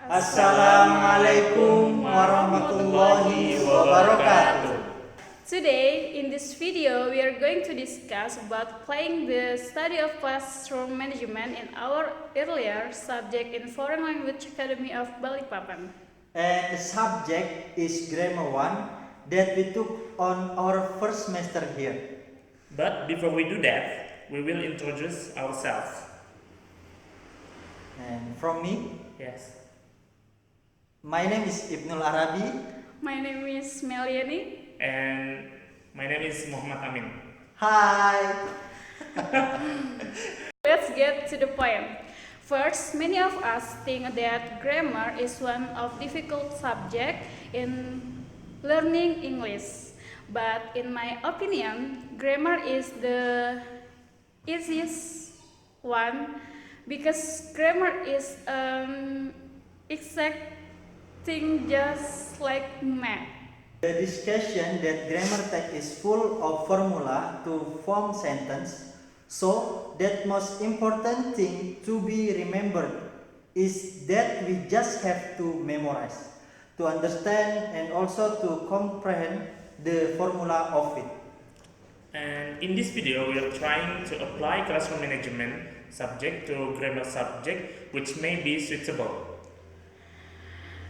Assalamualaikum warahmatullahi wabarakatuh. Today, in this video, we are going to discuss about applying the study of classroom management in our earlier subject in Foreign Language Academy of Balikpapan. And the subject is Grammar 1 that we took on our first semester here. But before we do that, we will introduce ourselves. And from me, Yes. my name is Ibnul Arabi. My name is Meliani. And my name is Muhammad Amin. Hi! Let's get to the point. First, many of us think that grammar is one of difficult subject in learning English. But in my opinion, grammar is the easiest one because grammar is exact thing just like math. The discussion that grammar text is full of formula to form sentence, so that most important thing to be remembered is that we just have to memorize, to understand and also to comprehend the formula of it. And in this video, we are trying to apply classroom management subject to grammar subject which may be suitable.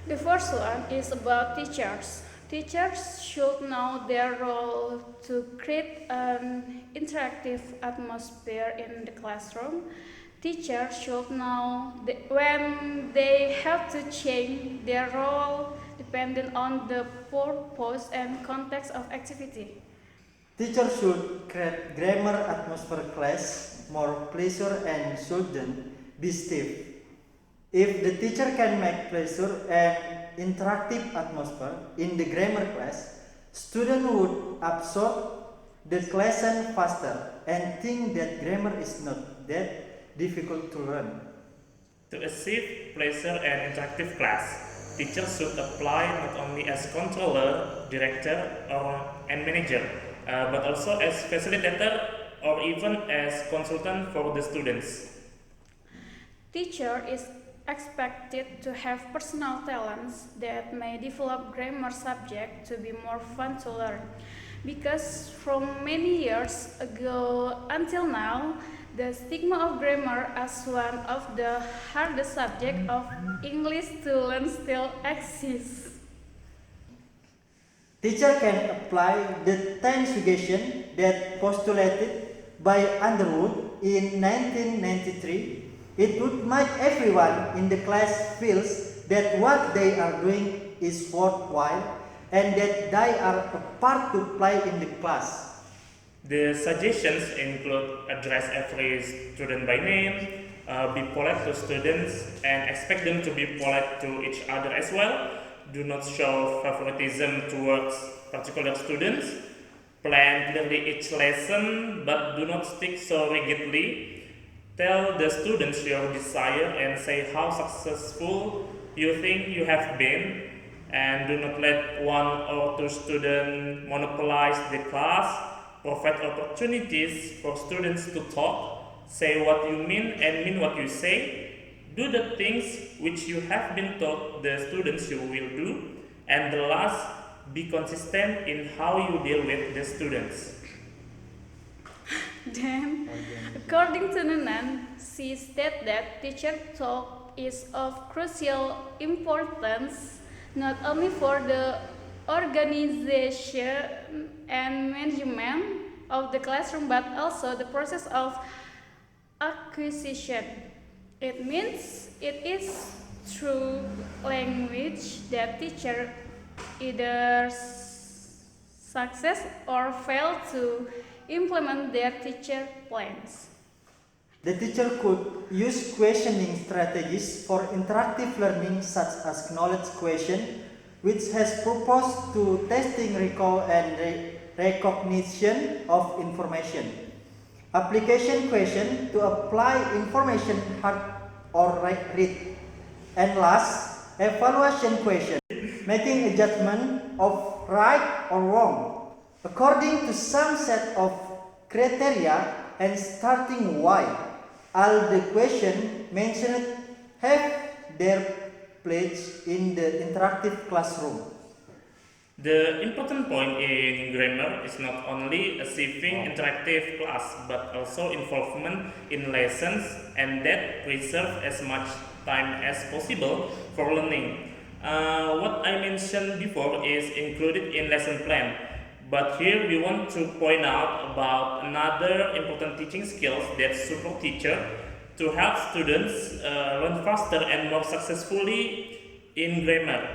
The first one is about teachers. Teachers should know their role to create an interactive atmosphere in the classroom. Teachers should know when they have to change their role depending on the purpose and context of activity. Teachers should create grammar atmosphere class more pleasure and shouldn't be stiff. If the teacher can make pleasure and interactive atmosphere in the grammar class, students would absorb the lesson faster and think that grammar is not that difficult to learn. To achieve pleasure and interactive class, teachers should apply not only as controller, director, and manager, but also as facilitator or even as consultant for the students. Teacher is expected to have personal talents that may develop grammar subject to be more fun to learn. Because from many years ago until now, the stigma of grammar as one of the hardest subjects of English to learn still exists. Teacher can apply the 10 suggestions that postulated by Underwood in 1993. It would make everyone in the class feels that what they are doing is worthwhile and that they are a part to play in the class. The suggestions include address every student by name, be polite to students and expect them to be polite to each other as well. Do not show favoritism towards particular students. Plan clearly each lesson but do not stick so rigidly. Tell the students your desire and say how successful you think you have been, and do not let one or two students monopolize the class. Provide opportunities for students to talk, say what you mean and mean what you say. Do the things which you have been taught the students you will do, and the last, be consistent in how you deal with the students. Then, according to Nunan, she stated that teacher talk is of crucial importance not only for the organization and management of the classroom but also the process of acquisition. It means it is through language that teacher either success or fail to implement their teacher plans. The teacher could use questioning strategies for interactive learning such as knowledge question, which has purpose to testing recall and recognition of information. Application question to apply information hard or read. And last, evaluation question, making a judgment of right or wrong according to some set of criteria and starting why. All the questions mentioned have their place in the interactive classroom. The important point in grammar is not only achieving interactive class but also involvement in lessons and that preserve as much time as possible for learning. What I mentioned before is included in lesson plan, but here we want to point out about another important teaching skills that support teacher to help students learn faster and more successfully in grammar.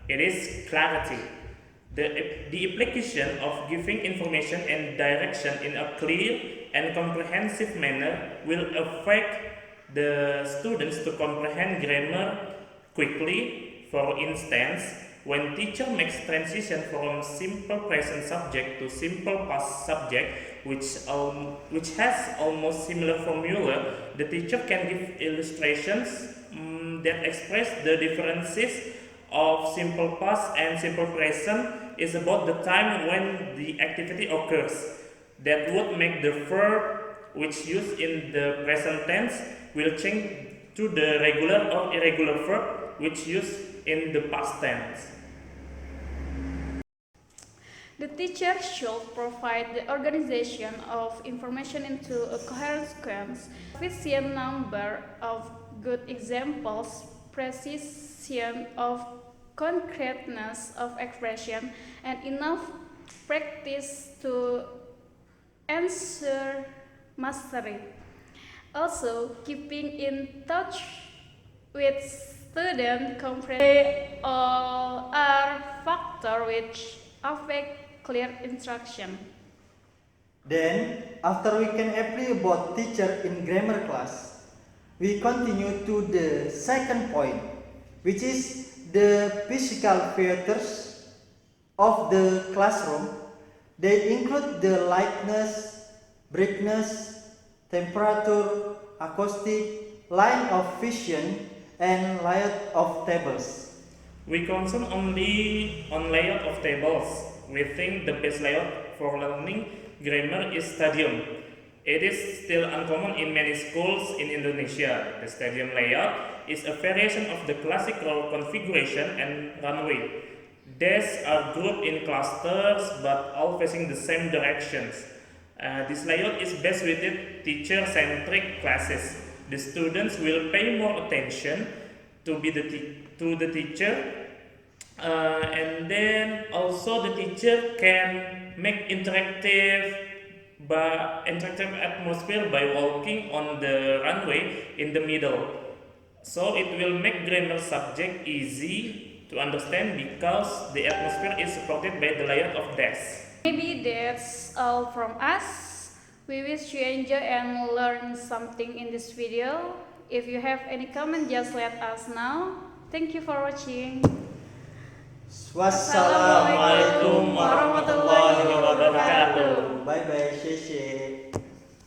It is clarity. The application of giving information and direction in a clear and comprehensive manner will affect the students to comprehend grammar quickly. For instance, when teacher makes transition from simple present subject to simple past subject, which has almost similar formula, the teacher can give illustrations that express the differences of simple past and simple present is about the time when the activity occurs. That would make the verb which used in the present tense will change to the regular or irregular verb which used in the past tense. The teacher should provide the organization of information into a coherent sequence, sufficient number of good examples, precision of concreteness of expression, and enough practice to ensure mastery. Also, keeping in touch with student comprehension. They all are factors which affect clear instruction. Then, after we can apply about teacher in grammar class, we continue to the second point, which is the physical features of the classroom. They include the lightness, brightness, temperature, acoustic, line of vision, and layout of tables. We concern only on layout of tables. We think the best layout for learning grammar is stadium. It is still uncommon in many schools in Indonesia. The stadium layout is a variation of the classical configuration and runway. Desks are grouped in clusters but all facing the same directions. This layout is best suited teacher-centric classes. The students will pay more attention to the teacher, and then also the teacher can make interactive atmosphere by walking on the runway in the middle. So it will make grammar subject easy to understand because the atmosphere is supported by the layout of desks. Maybe that's all from us. We wish you enjoy and learn something in this video. If you have any comment, just let us know. Thank you for watching. Wassalamualaikum warahmatullahi wabarakatuh. Bye bye,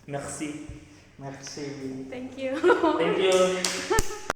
Merci. Merci. Thank you. Thank you.